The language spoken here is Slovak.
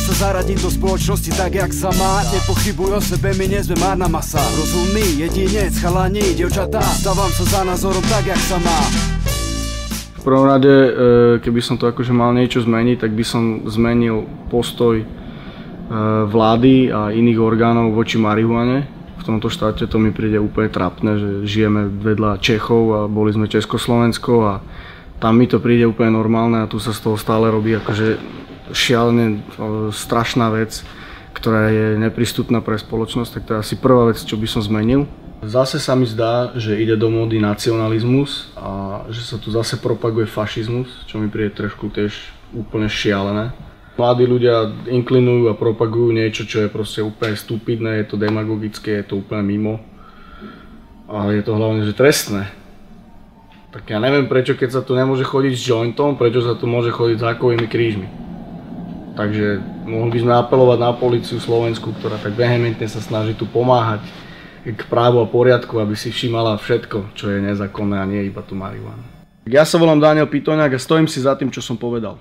sa zaradiť do spoločnosti tak, jak sa má. Nepochybuj o sebe, my nie sme márna masa. Rozumný jedinec, chalani, dievčatá, stávam sa za názorom tak, jak sa má. V prvom rade, keby som to akože mal niečo zmeniť, tak by som zmenil postoj vlády a iných orgánov voči marihuane. V tomto štáte to mi príde úplne trapné, že žijeme vedľa Čechov a boli sme Československo a tam mi to príde úplne normálne a tu sa z toho stále robí akože šialene strašná vec, ktorá je neprístupná pre spoločnosť, tak to je asi prvá vec, čo by som zmenil. Zase sa mi zdá, že ide do módy nacionalizmus a že sa tu zase propaguje fašizmus, čo mi príde trošku tiež úplne šialené. Mladí ľudia inklinujú a propagujú niečo, čo je proste úplne stupidné, je to demagogické, je to úplne mimo. A je to hlavne, že trestné. Tak ja neviem prečo, keď sa tu nemôže chodiť s jointom, prečo sa tu môže chodiť s hákovými krížmi. Takže mohli by sme apelovať na políciu slovenskú, ktorá tak vehementne sa snaží tu pomáhať k právu a poriadku, aby si všímala všetko, čo je nezákonné a nie iba tú marihuanu. Ja sa volám Daniel Pitoňák a stojím si za tým, čo som povedal.